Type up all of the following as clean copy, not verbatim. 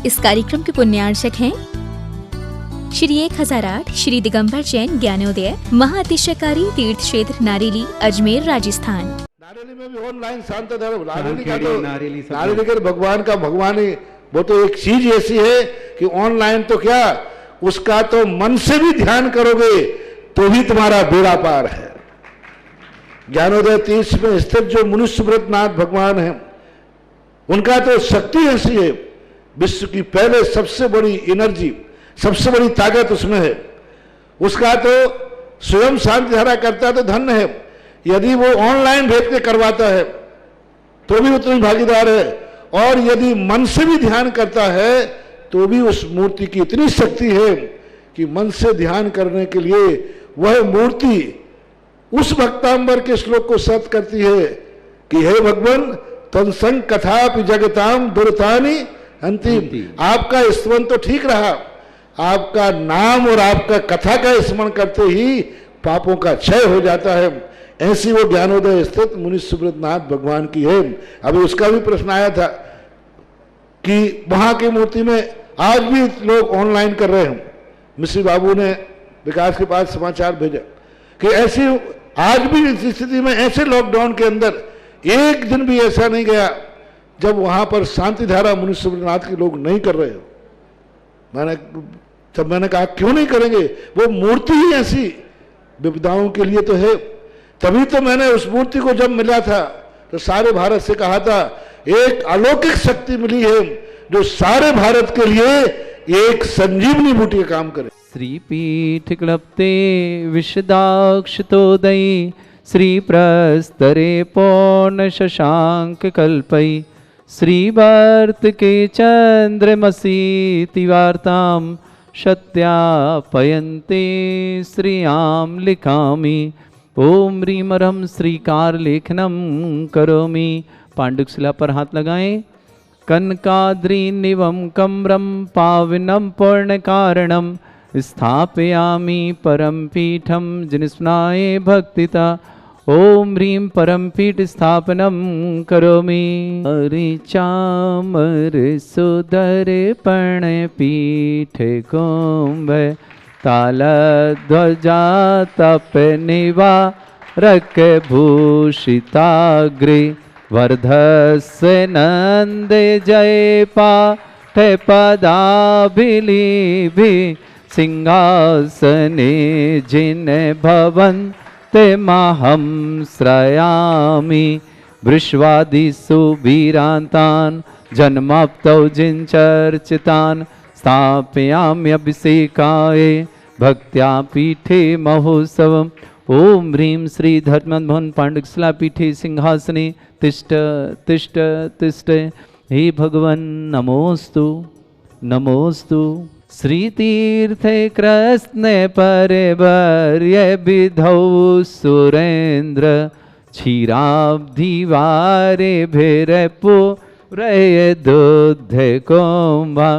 इस कार्यक्रम के पुण्यार्चक हैं श्री 1008 श्री दिगंबर जैन ज्ञानोदय महाअतिशयकारी तीर्थ क्षेत्र नारेली अजमेर राजस्थान। नारेली में भी ऑनलाइन शांत धर्म नारेली का भगवान का भगवान ही वो तो एक चीज ऐसी है कि ऑनलाइन तो क्या उसका तो मन से भी ध्यान करोगे तो भी तुम्हारा बेड़ा पार है। ज्ञानोदय तीर्थ में स्थित जो मुनि सुब्रतनाथ भगवान है उनका तो शक्ति ऐसी है, विश्व की पहले सबसे बड़ी एनर्जी सबसे बड़ी ताकत उसमें है। उसका तो स्वयं शांति धारा करता तो धन्य है, यदि वो ऑनलाइन भेज के करवाता है तो भी उतनी भागीदार है, और यदि मन से भी ध्यान करता है तो भी उस मूर्ति की इतनी शक्ति है कि मन से ध्यान करने के लिए वह मूर्ति उस भक्तांबर के श्लोक को सत्य करती है कि हे भगवान तत्संग कथापि जगताम दुर्तानि अंतिम। आपका स्मरण तो ठीक रहा, आपका नाम और आपका कथा का स्मरण करते ही पापों का क्षय हो जाता है। ऐसी वो ज्ञानोदय स्थित मुनि सुब्रतनाथ भगवान की है। अभी उसका भी प्रश्न आया था कि वहां की मूर्ति में आज भी लोग ऑनलाइन कर रहे हैं। मिश्री बाबू ने विकास के पास समाचार भेजा कि ऐसी आज भी इस स्थिति में ऐसे लॉकडाउन के अंदर एक दिन भी ऐसा नहीं गया जब वहां पर शांति धारा मुनि सुब्रतनाथ के लोग नहीं कर रहे हो। मैंने कहा क्यों नहीं करेंगे, वो मूर्ति ही ऐसी विपदाओं के लिए तो है। तभी तो मैंने उस मूर्ति को जब मिला था तो सारे भारत से कहा था एक अलौकिक शक्ति मिली है जो सारे भारत के लिए एक संजीवनी बूटी का काम करे। श्रीपीठ क्लप्ते विशदाक्षतोदयी श्रीप्रस्तरे पौर्ण शशांक कल्पई श्रीवर्त के चंद्रमसी वार्ताम सत्यापयन्ते श्रियाम लिखामि ओम ह्रीमरम श्रीकार लेखनम करोमि। पांडुशिला पर हाथ लगाएं। कनकाद्रि निवम कम्रम पावनम पूर्ण कारणम स्थापयामि परम पीठम जिनस्नाये भक्तिता ओम ह्रीं परम पीठ स्थापनम करोमि। हरि चामर सुदर पण पीठ कुंभ ताल ध्वजा तप निवारक भूषिताग्रे वर्धस्य नंद जय पाठ पदाभिलिभि सिंहासने जिन भवन ते महं श्रयामि वृष्वादिषु वीरान्तान् जन्माप्तौ जिनचर्चितान् स्थापयामि अभिषेकाय भक्त्या पीठे महोत्सवम् ओम ह्रीं श्री धर्मभवन पांडुशिला पीठे सिंहासने तिष्ठ तिष्ठ तिष्ठ। हे भगवन् नमोस्तु नमोस्तु। श्री तीर्थे कृष्ण परिवर्य विधौ सुरेन्द्र क्षीराब्धिवारे भिरपुरय दुग्ध कुम्भा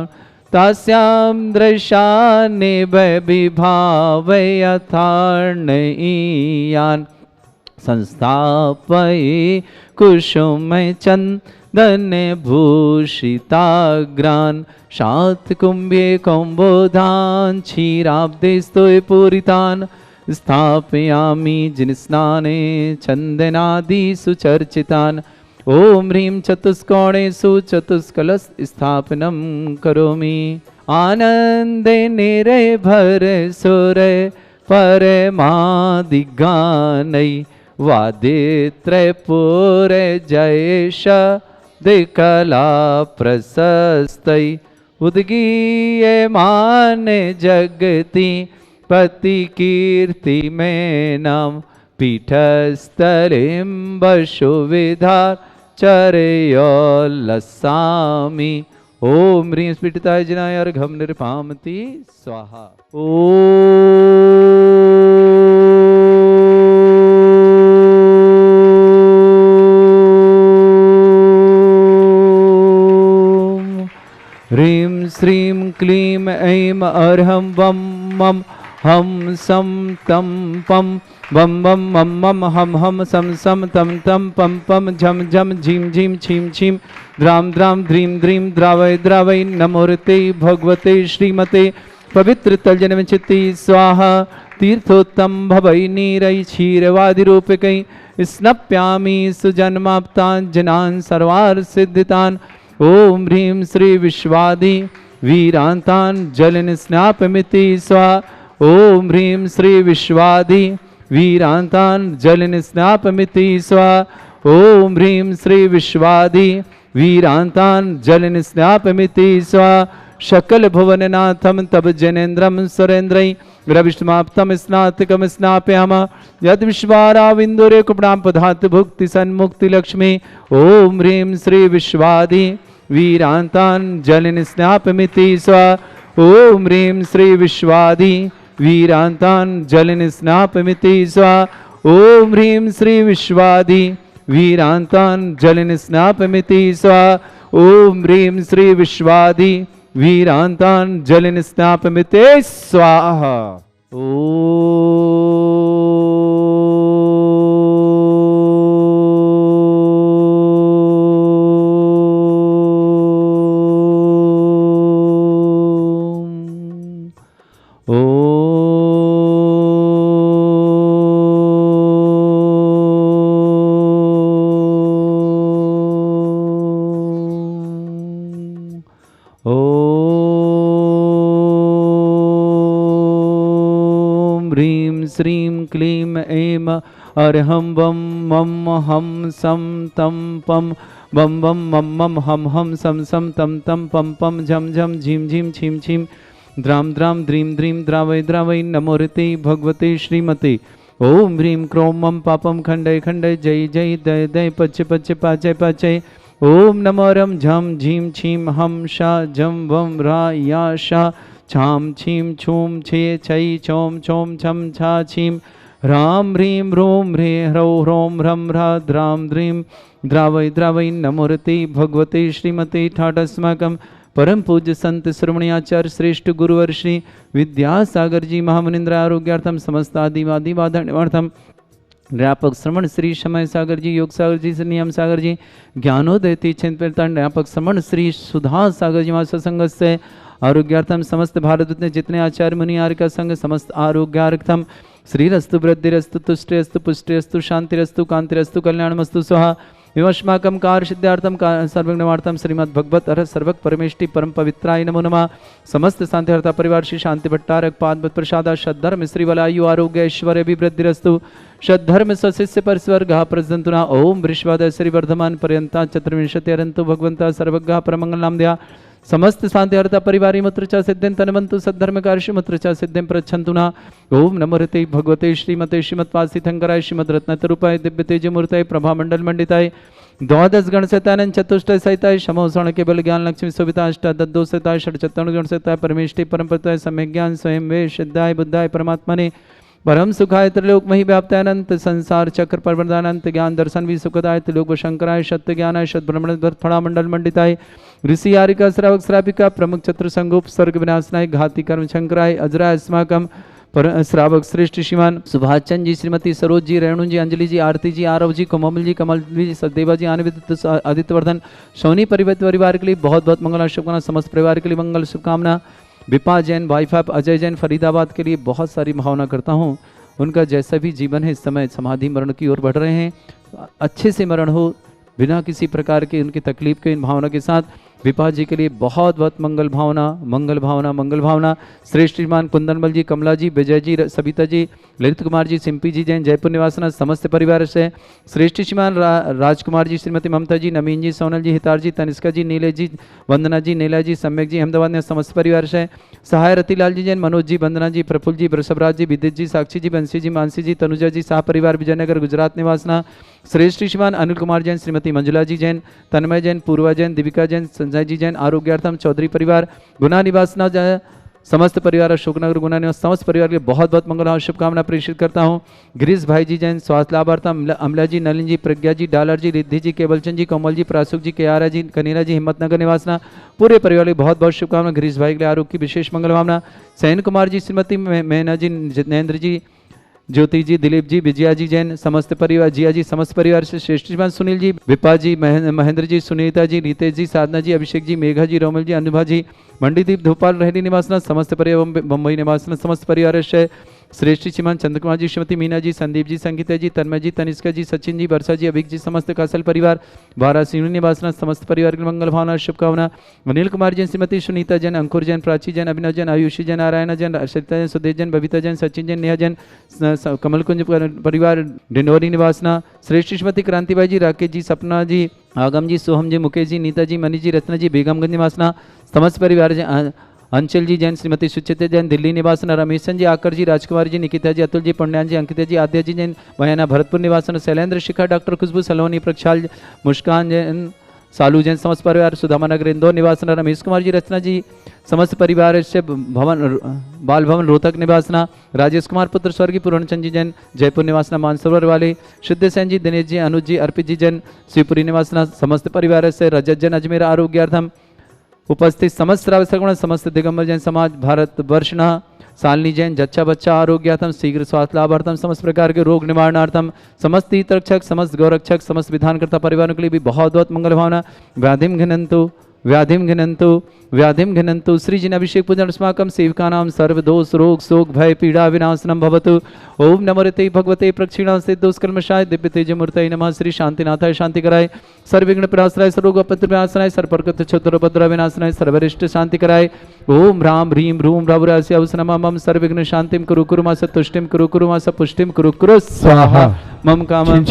तस्यां दृशानिव विभावयथार्णयीयान् संस्थापये कुसुम चंदन भूषिताग्रान् शातकुम्भे कौम्बोधान् क्षीराब्धे पूरितान् स्थापयामि जिनस्नाने चन्दनादि सुचर्चितान् ओम ह्रीं चतुष्कोणेषु चतुष्कलश स्थापनं करोमि। आनंदे निर्भर सुर परमादिगानै वादित्रयपुर जयेश दिकला प्रशस्तै उद्गीयमान जगति पति कीर्ति में नाम पीठस्थलिं वसुविधार चरयोल्लसामि ओम ह्रीं स्फटिताय जिनाय अर्घं निर्पामति स्वाहा। ओम ह्रीं श्रीं क्लीं ऐं अर्हं वं मं हम सम तम पम बम बम मम मम हम हम सम सम तम तम पम पम झम झम झीम झीम छीम छीम द्राम द्राम ध्रीम द्रीम द्रावय द्रावय नमोरते भगवते श्रीमते पवित्र तलजन चित्ती स्वाहा तीर्थोत्तम भवै नीरै क्षीरवादि रूपकै स्नप्यामि सुजन्माप्तान् जनान् सर्वार्थ सिद्धितान् ओम ह्रीं श्री विश्वादि वीरांतान् जलन स्नापमिति स्वा ओम ह्रीं श्री विश्वादि वीरांतान् जलन स्नापमिति स्वा ओम ह्रीं श्री विश्वादि वीरांतान् जलन स्नापमिति स्वा शकल भुवननाथम तब जनेन्द्रम सुरेन्द्रै रविष्माप्तम स्नातकम स्नापयाम यद विश्वाराविंदुरे कुपणाम पधात भुक्ति सन्मुक्ति लक्ष्मी ओम ह्रीं श्री विश्वादि वीरांतान् जलन स्नापमिति स्वा ओम ह्रीं श्री विश्वादि वीरांतान् जलन स्नापमिति स्वा ओम ह्रीं श्री विश्वादि वीरांतान् जलन स्नापमिति स्वा ओम ह्रीं श्री विश्वादि वीरांतान् जलन स्नापमिति स्वाहा। श्रीं क्लीं ऐं अर्हं वं मम हम सम तम पम बम बम मम मम हम सम सम तम तम पम पम झम झम झीम झीम छीम छीम द्राम द्राम द्रीम द्रीम द्रावय द्रावय नमोरते भगवते श्रीमते ओम ह्रीं क्रों मम पापम खंडय खंडय जय जय दय दय पच पच पाचय पाचय ओम नमो रम झम झीम छीम हम शा झम वम रा या शा छाम छीम छूम छे छई छोम छोम छम छा छीम राम ह्रीं रोम ह्रे ह्रौ ह्रोम ह्रम ह्रा द्राम द्रीम द्रावय द्रावय नमोरते भगवते श्रीमते ठाटस्माकं परम पूज्य संत श्रवणी आचार्य श्रेष्ठ गुरुवर श्री विद्यासागर जी महामुनिंद्र आरोग्यार्थम समस्त आदिवादी वादर्थम व्यापक श्रवण श्री समय सागर जी योग सागर जी नियम सागर जी ज्ञानोदय तीर्थन व्यापक श्रवण श्री सुधा सागर जी महासंग संग से आरोग्यार्थम समस्त भारत में जितने आचार्य मुनि आर्य संघ समस्त आरोग्यार्थम श्रीरस्तु वृद्धिरस्तु तुष्टिरस्तु पुष्टिरस्तु शांतिरस्तु कांतिरस्तु कल्याणमस्तु स्वाहा विवश्माकं कार्य सिद्धार्थम सर्वज्ञार्थम श्रीमद् भगवत अरह सर्वक परमेष्टि परम पवित्राय नमो नमः। समस्त शांतिहर्ता परिवार श्री शांति भट्टारक पाद प्रसादा सद्धर्म श्री वलायु आरोग्य ऐश्वर्य अभिवृद्धिरस्तु सद्धर्म स्वशिष्य परस्वर्ग प्रजंतुना ओम वृषवाद श्री वर्धमान पर्यंता चतुर्विंशति अरंतु भगवंता सर्वज्ञ परमंगल नाम दिया समस्त शांतिहर्ता परिवारी मुत्रचा सिद्धिं तनवंतु सद्धर्म कार्य मुत्रचा सिद्धिं प्रच्छन्तुना ओम नमोरते भगवते श्रीमते श्रीमत्पासिथंकराय श्रीमद्रत्नतरूपाय दिव्य तेजमूर्तये प्रभामंडल मंडिताय द्वादश गण सैतानंद चतुष्टय सहिताय समोषण केवल ज्ञान लक्ष्मी सुविता अष्टादश सहिताय षट्चत्वार गण सहिताय परमेष्टि परमपताय सम्यक ज्ञान स्वयं वे सिद्धाय बुद्धाय परमात्मने परम सुखाय त्रिलोक मही व्याप्तानंत संसार चक्र प्रवर्धानंत ज्ञान दर्शन भी सुखदाय त्रिलोक शंकराय सत्य ज्ञानाय सद्ब्रह्मण फड़ा मंडल मंडिताय ऋषि आरिका श्रावक श्राविका प्रमुख चतुर संगोप सर्ग विनाशनाय घाती कर्म शंकराय अजराय अस्माकम पर श्रावक श्रेष्ठ श्रीमान सुभाष चंद जी श्रीमती सरोज जी रेणु जी अंजलि जी आरती जी आरव जी कोमल जी कमल जी सदेवा जी आनंदित आदित्यवर्धन सोनी परिवार के लिए बहुत बहुत मंगल शुभकामना समस्त परिवार के लिए मंगल शुभकामना विपा जैन वाइफ ऑफ अजय जैन फरीदाबाद के लिए बहुत सारी भावना करता हूँ उनका जैसा भी जीवन है इस समय समाधि मरण की ओर बढ़ रहे हैं अच्छे से मरण हो बिना किसी प्रकार के उनकी तकलीफ के इन भावना के साथ विपा जी के लिए बहुत बहुत मंगल भावना श्रेष्ठ श्रीमान कुंदनमल जी कमला जी विजय जी सबिता जी ललित कुमार जी सिंपी जी जैन जयपुर निवासना समस्त परिवार से श्रेष्ठ श्रीमान राजकुमार जी श्रीमती ममता जी नवीन जी सोनल जी हितार जी तनिष्का जी नीले जी वंदना जी नीला जी सम्यक जी अहमदाबाद में समस्त परिवार से सहाय रतिलाल जी जैन मनोज जी वंदना जी प्रफुल्ल जी वृषभराज जी विदित जी साक्षी जी बंसी जी मानसी जी तनुजा जी शाह परिवार विजयनगर गुजरात निवासना श्रेष्ठ श्रीमान अनिल कुमार जैन श्रीमती मंजुला जी जैन तन्मय जैन पूर्वा जैन दीपिका जैन संजय जी जैन आरोग्यार्थम चौधरी परिवार गुना निवासना समस्त परिवार अशोकनगर गुना निवास समस्त परिवार के बहुत बहुत मंगल और शुभकामना प्रेषित करता हूँ। गिरीश भाई जी जैन स्वास्थ्य लाभार्थम अमला जी नलिन जी प्रज्ञा जी डालर जी रिद्धि जी केवलचंद जी कोमल जी प्रासुक जी केआरा जी कनीरा जी हिम्मतनगर निवासना पूरे परिवार के बहुत बहुत शुभकामना। गिरीश भाई के लिए आरोग्य की विशेष मंगल भावना। सैन कुमार जी श्रीमती मैना जी जितेंद्र जी ज्योति जी, दिलीप जी, विजया जी जैन समस्त परिवार, जिया जी समस्त परिवार से, श्रेष्ठ श्रीमान सुनील जी, विपा जी, महेंद्र जी, सुनीता जी, रितेश जी, साधना जी, अभिषेक जी, मेघा जी, रोमल जी, अनुभा जी, मंडीदीप धोपाल रहली निवासना समस्त परिवार, बम्बई निवासना समस्त परिवार से, श्रेष्ठ श्रीमान चंद्रकुमार जी, श्रीमती मीना जी, संदीप जी, संगीता जी, तन्मय जी, तनिष्का जी, सचिन जी, वर्षा जी, अभिक जी, समस्त कासल परिवार, वाराणसी निवासना समस्त परिवार की मंगल भावना शुभकामना, अनिल कुमार जैन, श्रीमती सुनीता जैन, अंकुर जैन, प्राची जैन, अभिनव जैन, आयुषी जैन, नारायण जैन, अर्षिता जैन, सुदेश जैन, बबीता जैन, सचिन जैन, नेहा जैन, कमल कुंज परिवार डिंडोरी निवासना, श्रेष्ठ श्रीमती क्रांतिबाई जी, राकेश जी, सपना जी, आगम जी, सोहम जी, मुकेश जी, नीता जी, मनीष जी, रत्ना जी, बेगमगंज निवासना समस्त परिवार, अंचल जी जैन, श्रीमती सुचिता जैन, दिल्ली निवासन, रमेशन जी, आकर जी, राजकुमार जी, निकिता जी, अतुल जी, पंड्यान जी, अंकिता जी, आद्या जी जैन, बयाना भरतपुर निवासन, शैलेंद्र शिखा, डॉक्टर खुशबू सलोनी, प्रक्षाल, मुस्कान जैन, सालू जैन समस्त परिवार, सुदामा नगर इंदौर निवासन, रमेश कुमार जी, रचना जी समस्त परिवार से, भवन बाल भवन रोहतक निवासना, राजेश कुमार पुत्र स्वर्गीय पूर्णचंद जी जैन, जयपुर निवासना, मानसरोवर वाले, सिद्ध सेन जी, दिनेश जी, अनुज जी, अर्पित जी जैन, शिवपुरी निवासना समस्त परिवार से, रजत जैन, अजमेर आरोग्यार्थम उपस्थित समस्त श्रावक समस्त दिगंबर जैन समाज भारत वर्षना, सालनी जैन, जच्चा बच्चा आरोग्यार्थम, शीघ्र स्वास्थ्य लाभार्थम, समस्त प्रकार के रोग निवारणार्थम, समस्त हित रक्षक, समस्त गौरक्षक, समस्त विधानकर्ता परिवारों के लिए भी बहुत बहुत मंगल भावना, व्याधिम घिनंतु, व्याधिम घिनंतु, व्याधिम घिनंतु, श्री जिन अभिषेक पूजन अस्माकं सेविका नाम सर्वदोष रोग शोक भय पीड़ा विनाशनम भवतु। ओम नमोते भगवते प्रक्षिणा से दोषकर्मशाय दिव्य तेज मूर्तये नमः। श्री शांतिनाथाय शांति कराय, सर्वविघ्न प्रणाशनाय, सर्वरोग अपत्र विनाशनाय, सर्वप्रकृत क्षुद्र विनाशनाय, सर्वरिष्ट शांति कराय। ओम राम ह्रीम रूम रावरास्य अवसनमा मम सर्वविघ्न शांतिम कुरु कुरु मा सतुष्टिम कुरु कुरु मा सपुष्टिम कुरु कुरु स्वाहा। मम कामं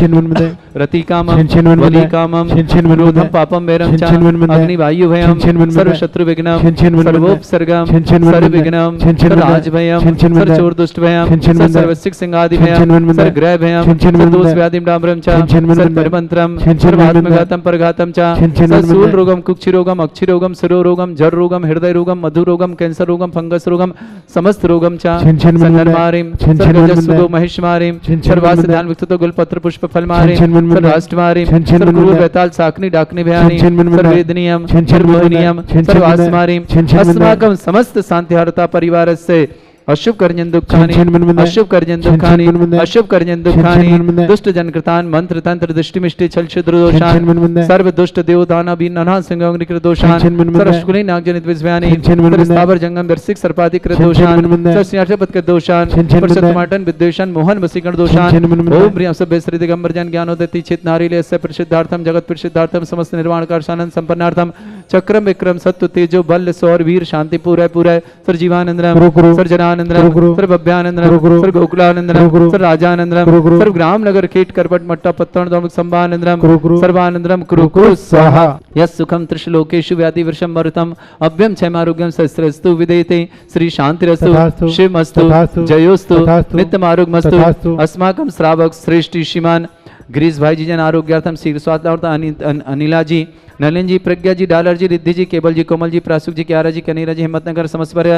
रति कामं वली कामं क्रोधं पापं वैरं च अग्निवायु भयं सर्वशत्रु विघ्नं सर्वोपसर्गं सर्वविघ्नं सर्वराजभयं सर्वचोर दुष्ट भयं सर्वसिक सिंहादि भयं सर्वग्रह भयं सर्वदोष व्याधिं डाम्रं च सर्वपरिमन्त्रं सर्वात्मघातं परघातं च सर्वशूल रोगं कुक्षि रोगं अक्षि रोगं शिरो रोगं जर रोगं हृदय रोगं मधु रोगं कैंसर रोगं फंगस रोगं समस्त रोगं च संगरमारिं सर्वजस्सुगो महिषमारिं सर्वासिधान विकसितो गुलपत्र पुष्प फलमारिं सर्वाष्टमारिं सर्वक्रूर वैताल साकनी डाकनी भयानी सर्ववेदनीयं सर्वमोहनीयं सर्वास्मारिं अस्माकं समस्त शांतिहारता परिवारस्य अशुभ कर्जन दुखानि अशुभ कर्जन दुखानि अशुभ कर्जन दुखानि दुष्ट जनकृतान मंत्र तंत्र दृष्टिमिष्टि छल क्षुद्र दोषान सर्व दुष्ट देव दानव नरहा संगम निकृत दोषान सर्वशकुनि नागजनित विज्ञानि स्थावर जंगम दर्शिक सर्पाधिक दोषान सर्वस्यार्थपत के दोषान प्रसतमाटन विद्वेषण मोहन वसीकरण दोषान ओम प्रिय सब श्री दिगंबर जन ज्ञानोदति चित नारीले से प्रसिद्धार्थम जगत प्रसिद्धार्थम समस्त निर्वाण कारशानंद संपन्नार्थम चक्रम विक्रम सत्व तेजो बल सौर वीर शांति पूरा पूरा सर जीवानंदरम सर जनानंदरम सर भव्यानंदरम सर गोकुलानंदरम सर राजानंदरम सर ग्राम नगर खेट करपट मट्टा पत्तन दोम संभानंदरम सर्वानंदरम कुरु कुरु स्वाहा। यस् सुखम त्रिशलोकेषु व्याधि वर्षम मरुतम अभ्यम क्षमारोग्यम सहस्रस्तु विदेते श्री शांतिरस्तु शिवमस्तु जयोस्तु नित्यम आरोग्यमस्तु। अस्माकं श्रावक श्रेष्ठ श्रीमान गिरीश भाई जी जन आरोग्यार्थम शीघ्र स्वास्थ्य अनिला जी नलिन जी प्रज्ञा जी डालर जी रिद्धि जी केवल जी कोमल जी प्रासुक जी क्यारा जी कनीरा जी हिम्मतनगर समस्त पर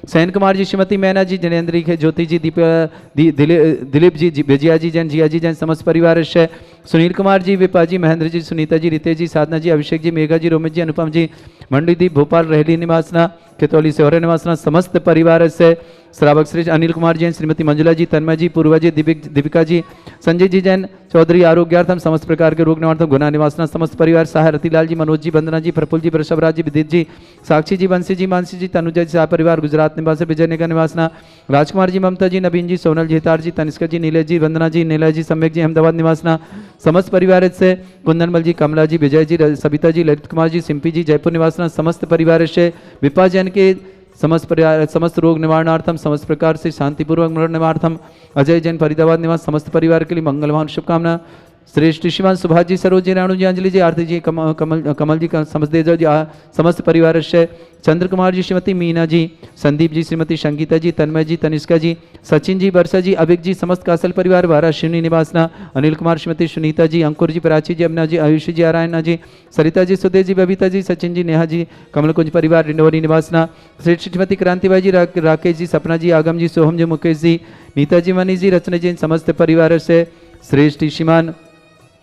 सैन कुमार जी श्रीमती मैना जी जनेन्द्री के ज्योति जी दिलीप जी विजया जी जैन जिया जी जैन समस्त परिवार से सुनील कुमार जी विपा जी महेंद्र जी सुनीता जी रितेश जी साधना जी अभिषेक जी मेघा जी रोमित जी अनुपम जी मंडीदीप भोपाल रहली निवासना केतौली सेवरे निवासना समस्त परिवार से श्रावक श्री अनिल कुमार जैन श्रीमती मंजुला जी तन्मय जी पूर्वा जी दीपिका जी संजय जी जैन चौधरी आरोग्यार्थम समस्त प्रकार के रोग निवारण गुना निवासना समस्त परिवार सहाय रतिलाल जी मनोज जी वंदना जी प्रफुल्ल जी वृषभराज जी विदित जी साक्षी जी बंसी जी मानसी जी तनुजा जी सह परिवार गुजरात निवासी विजय नगर निवासना राजकुमार जी ममता जी नवीन जी सोनल जी हितार जी तनिष्का जी नीलेश जी वंदना जी नीलय जी सम्यक जी अहमदाबाद निवासना समस्त परिवार से कुंदनमल जी कमला जी विजय जी सबिता जी ललित कुमार जी सिंपी जी जयपुर निवासना समस्त परिवार से विपा जैन के समस्त परिवार समस्त रोग निवारणार्थम समस्त प्रकार से शांतिपूर्वक मरण निवारणार्थम अजय जैन फरीदाबाद निवास समस्त परिवार के लिए मंगलवान शुभकामना। श्रेष्ठ श्रीमान सुभाष जी सरोज जी राणु जी अंजलि जी आरती जी कमल जी समस्त जी समस्त परिवार से चंद्र कुमार जी श्रीमती मीना जी संदीप जी श्रीमती संगीता जी तन्मय जी तनिष्का जी सचिन जी वर्षा जी अभिक जी समस्त कासल परिवार वाराशिनी निवासना अनिल कुमार श्रीमती सुनीता जी अंकुर जी प्राची जी अमना जी आयुषी जी आरायणा जी सरिता जी सुदेश जी बबीता जी सचिन जी नेहा जी कमलकुंज परिवार डिंडोरी निवासना श्रेष्ठ श्रीमती क्रांतिबाई जी राकेश जी सपना जी आगम जी सोहम जी मुकेश जी नीता जी मनीष जी रचना जी समस्त परिवार से श्रेष्ठ श्रीमान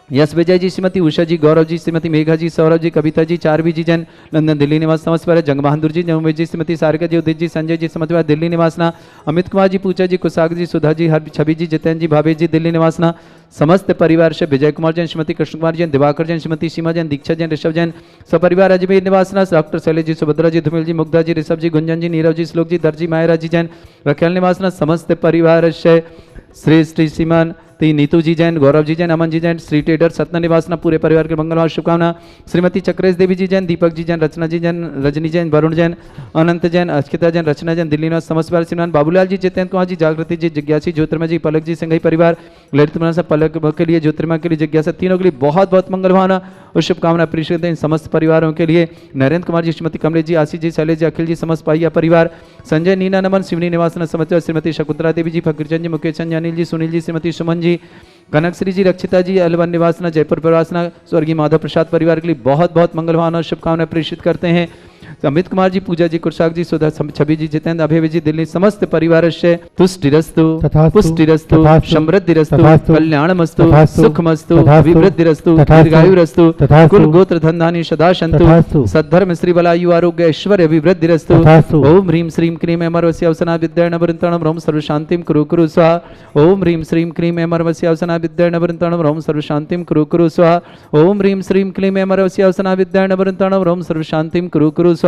यश विजय जी, श्रीमती उषा जी, गौरव जी, श्रीमती मेघा जी, सौरभ जी, कविता जी, चारवी जी जैन लंदन दिल्ली निवास समस्त पर जंग बहादुर जी, जमुई जी, श्रीमती सारिका जी, उदित जी, संजय जी समस्त दिल्ली निवासना, अमित कुमार जी, पूजा जी, कुशाग जी, सुधा जी, हर छवि जी, जितेंद्र जी, भावेश जी दिल्ली निवासना, समस्त परिवार से विजय कुमार जैन, श्रीमती कृष्ण कुमार जैन, दिवाकर जैन, श्रीमती सीमा जैन, दीक्षा जैन, ऋषभ जैन, सपरिवार अजमेर निवासना, डॉक्टर शैलेश जी, सुभद्रा जी, धुमिल जी, मुग्धा जी, ऋषभ जी, गुंजन जी, नीरव जी, श्लोक जी, दर्जी, मायरा जी जैन, रखेल निवासना, समस्त परिवार से श्री श्री श्रीमान नीतू जी जैन, गौरव जी जैन, अमन जी जैन, श्री ट्रेडर सतना निवासना, पूरे परिवार के मंगल और शुभकामना, श्रीमती चक्रेश देवी जी जैन, दीपक जी जैन, रचना जी जैन, रजनी जैन, वरुण जैन, अनंत जैन, अक्षिता जैन, रचना जैन, दिल्ली निवास समस्त परिवार, श्रीमान बाबूलाल जी, जितेंद्र कुमार जी, जागृति जी, जिज्ञासी, ज्योतिर्मय जी, पलक जी, सिंघई परिवार, ललित मनसा, पलक के लिए, ज्योतिर्मय के लिए, जिज्ञासा, तीनों के लिए बहुत बहुत मंगल भावना और शुभकामना प्रेषित हैं इन समस्त परिवारों के लिए। नरेंद्र कुमार जी, श्रीमती कमलेश जी, आशीष जी, शैलेश जी, अखिल जी, समस्त पाइया परिवार, संजय, नीना, नमन, शिवनी निवासन समस्त, श्रीमती शकुंतला देवी जी, फकीरचंद जी, मुकेश चंद, अनिल जी, सुनील जी, श्रीमती सुमन जी, कनक श्री जी, रक्षिता जी, अलवन निवासना, जयपुर प्रवासना, स्वर्गीय माधव प्रसाद परिवार के लिए बहुत बहुत मंगल भावना और शुभकामनाएं प्रेषित करते हैं। अमित कुमार जी, पूजा जी, कुशाक जी, सुधा, छवि जी, जितेंद्र, अभय जी, दिल्ली समस्त परिवार से तुष्टिरस्तु, पुष्टिरस्तु, समृद्धिरस्तु, कल्याणमस्तु, सुखमस्तु, अभिवृद्धिरस्तु, दीर्घायुरस्तु, कुल गोत्र धनधान्य सदा सन्तु, सद्धर्म श्री बलायु आरोग्य ऐश्वर्य अभिवृद्धिरस्तु। ओम ह्रीं श्रीं क्रीं अमरवस्य अवसना विद्यार्णवृन्तणं रोम सर्व शांतिं कुरु कुरु स्वाहा। ओम ह्रीं श्रीं क्रीं अमरवस्य अवसना विद्यार्णवृन्तणं रोम सर्व शांतिं कुरु कुरु स्वाहा। ओम ह्रीं श्रीं क्लीं अमरवस्य अवसना विद्यार्णवृन्तणं रोम सर्व शांतिं कुरु कुरु स्वाहा।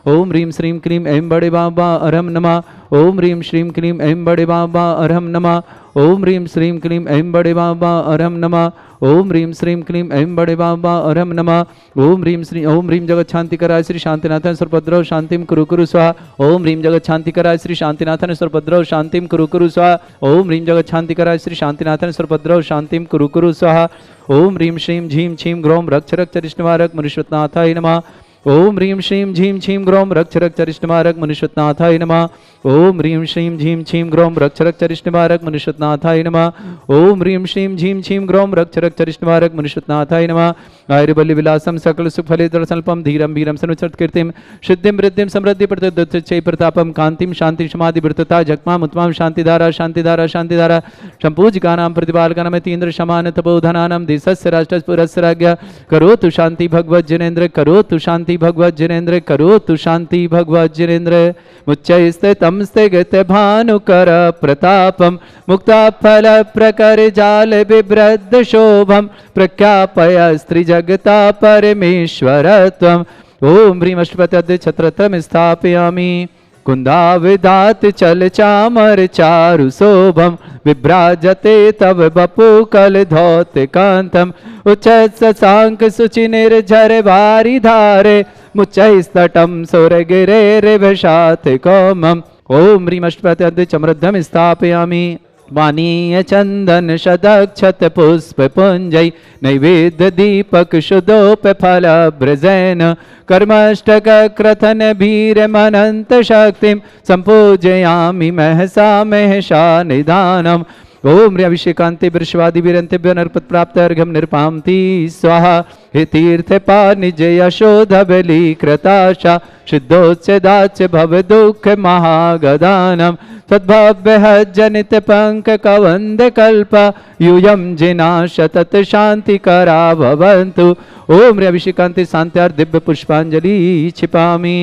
ओम ह्रीं श्रीं क्लीं ऐं बड़े बाबा अरहम नमः। ओम ह्रीं श्रीं क्लीं ऐं बड़े बाबा अरहम नमः। ओम ह्रीं श्रीं क्लीं ऐं बड़े बाबा अरहम नमः। ओम ह्रीं श्रीं क्लीं ऐं बड़े बाबा अरहम नमः। ओम ह्रीं जगत शांति कराय श्री शांतिनाथन सर्वभद्रव शांतिं कुरु कुरु स्वाहा। ओम ह्रीं जगत शांति कराय श्री शांतिनाथन सर्वभद्रव शांतिं कुरु कुरु स्वाहा। ओम ह्रीं जगत शांति कराय श्री शांतिनाथन सर्वभद्रव शांतिं कुरु कुरु स्वाहा। ओम ह्रीं श्रीं झीं छीं ग्रौं रक्ष रक्ष चरिष्णवारक मनुष्यनाथाय नमः। ओम ह्रीं श्रीं झीं छीं ग्रौं रक्ष रक्ष चरिष्णवारक मनुष्यनाथाय नमः। ओम ह्रीं श्रीं झीं छीं ग्रौं रक्ष रक्ष चरिष्णवारक मनुष्यनाथाय नमः। ओम ह्रीं श्रीं झीं छीं ग्रौं रक्ष रक्ष चरिष्णवारक मनुष्यनाथाय नमः। आयुर्बल्य विलासम सकल सुखफले दर्शनल्पम धीरम वीरम सनुचर कीर्तिम सिद्धिं वृद्धिं समृद्धि प्रत्यय प्रतापम कांतिम शांति समाधि वृत्तता जगमाम उत्तमाम शांतिधारा शांतिधारा शांतिधारा संपूजिकानां प्रतिपालकानां तीन्द्र समान तपोधनानां देशस्य राष्ट्रस्य पुरस्य राज्ञा करोतु शांति भगवत जिनेन्द्र करोतु शांति भगवत जिनेन्द्र करोतु शांति भगवत जिनेन्द्र। मुच्चैस्ते तमस्ते गत भानुकर प्रतापम मुक्ता फल प्रकर जाल बिभ्रद शोभम प्रख्यापय स्त्री जगता परमेश्वरत्वम्। ओम ह्रीं अष्टपत्याद्य छत्रत्रयं स्थापयामि। कुंदाविदात चल चामर चारु शोभम विभ्राजते तव बपु कल धौत कांतम उच्च शशांक सुचि निर्झर वारी धारे मुच्चैस्तटं सुर गिरे रिभशात कौमम। ओम ह्रीं अष्टपत्याद्य चमृद्धं स्थापयामि। वाणीय चंदन शदक्षत पुष्प पुंजय नैवेद्य दीपक शुद्धोप फल ब्रजैन कर्मष्टक क्रथन भीर मनंत शक्तिं संपूजयामि महसा महषा निधानम। ओम ह्रीं अभिषेकांते वृषवादि वीरंतेभ्यो नरपत प्राप्त अर्घ्यं निर्पान्ति स्वाहा। हे तीर्थ पानिज यशोधबली कृताशा सिद्धोच्चदाच्य भव दुख महागदानम तद्भव्य जनित पंक कवंद कल्प यूयम जिना शतत शांति करा भवन्तु। ओम ह्रीं अभिषेकांते शांत्यार्थ दिव्य पुष्पांजलि क्षिपामि।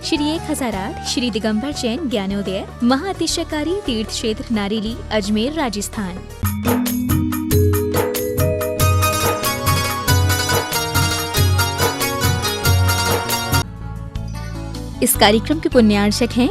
श्री 1008 श्री दिगंबर जैन ज्ञानोदय महाअतिशयकारी तीर्थ क्षेत्र नारेली अजमेर राजस्थान। इस कार्यक्रम के पुण्यार्चक हैं